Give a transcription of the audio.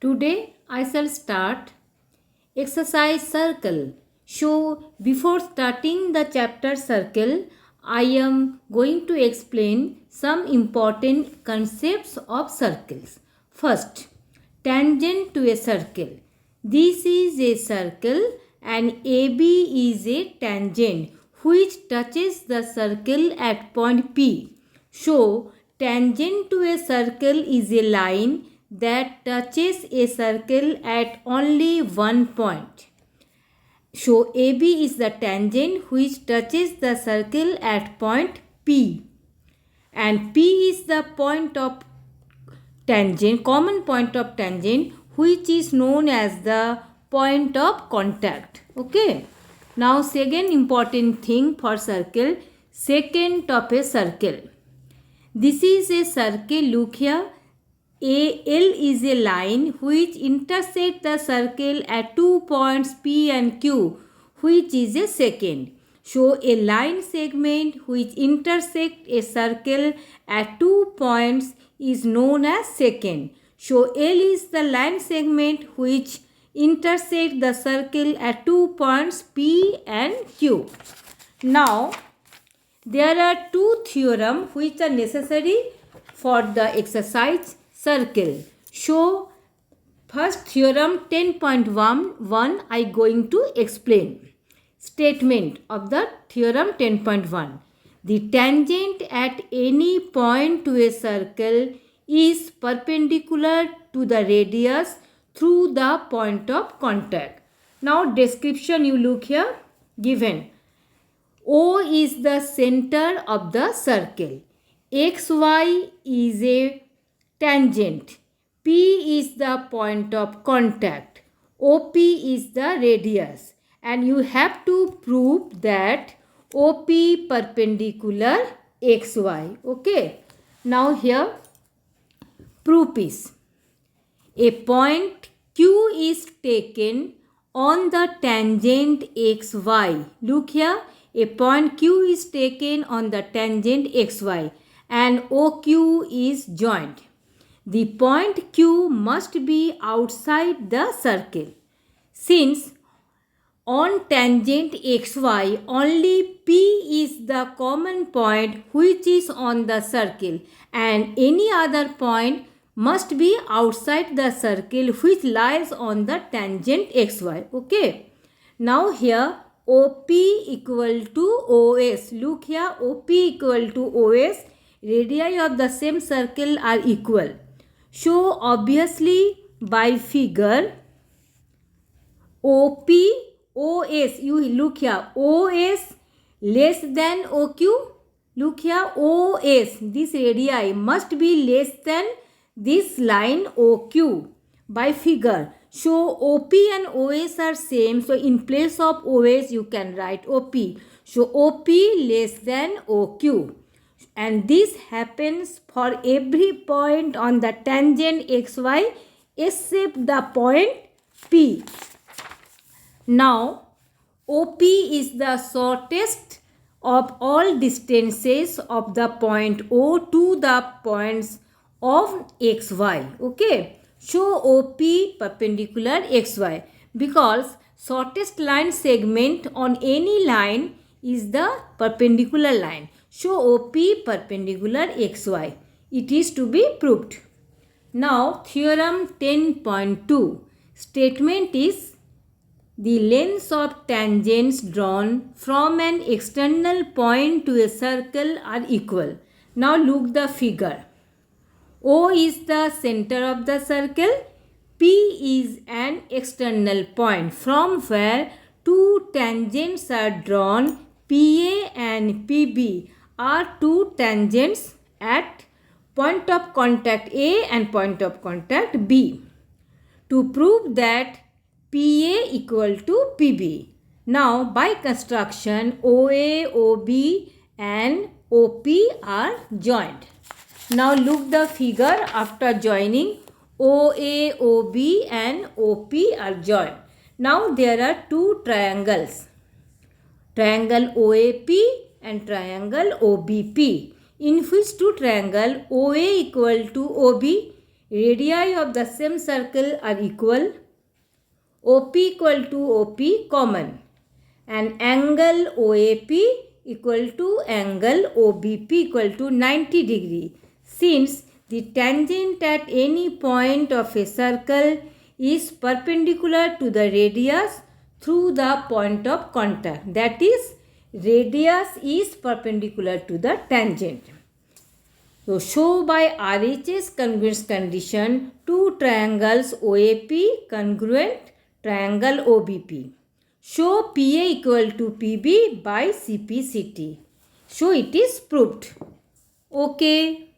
Today I shall start exercise circle. So before starting the chapter circle, I am going to explain some important concepts of circles. First, tangent to a circle. This is a circle and AB is a tangent which touches the circle at point P. So, tangent to a circle is a line that touches a circle at only one point. So, AB is the tangent which touches the circle at point P. And P is the point of tangent, common point of tangent, which is known as the point of contact. Okay. Now, second important thing for circle, secant of a circle. This is a circle, look here. AL is a line which intersects the circle at 2 points P and Q, which is a secant. So, a line segment which intersects a circle at 2 points is known as secant. So, L is the line segment which intersects the circle at 2 points P and Q. Now, there are two theorems which are necessary for the exercise circle. So, first theorem 10.1 I going to explain. Statement of the theorem 10.1. The tangent at any point to a circle is perpendicular to the radius through the point of contact. Now, description you look here given. O is the center of the circle. XY is a tangent. P is the point of contact. OP is the radius. And you have to prove that OP perpendicular XY. Okay. Now here proof is a point Q is taken on the tangent XY. Look here. A point Q is taken on the tangent XY and OQ is joined. The point Q must be outside the circle. Since on tangent XY only P is the common point which is on the circle and any other point must be outside the circle which lies on the tangent XY. Okay. Now here OP equal to OS. Look here, OP equal to OS. Radii of the same circle are equal. So obviously by figure OP, OS, you look here, OS less than OQ. Look here, OS, this radii must be less than this line OQ by figure. So OP and OS are same. So in place of OS you can write OP. So OP less than OQ. And this happens for every point on the tangent XY except the point P. Now OP is the shortest of all distances of the point O to the points of XY. Okay. So OP perpendicular XY because shortest line segment on any line is the perpendicular line. So OP perpendicular XY. It is to be proved. Now theorem 10.2 statement is the lengths of tangents drawn from an external point to a circle are equal. Now look the figure. O is the center of the circle. P is an external point from where two tangents are drawn. PA and PB are two tangents at point of contact A and point of contact B. To prove that PA equal to PB. Now by construction OA, OB and OP are joined. Now look the figure after joining OA, OB and OP are joined. Now there are two triangles. Triangle OAP and triangle OBP. In which two triangle OA equal to OB, radii of the same circle are equal, OP equal to OP common, and angle OAP equal to angle OBP equal to 90 degree, since the tangent at any point of a circle is perpendicular to the radius through the point of contact. That is, radius is perpendicular to the tangent. So, show by RHS congruence condition two triangles OAP congruent triangle OBP. Show PA equal to PB by CPCT. So, it is proved. Okay.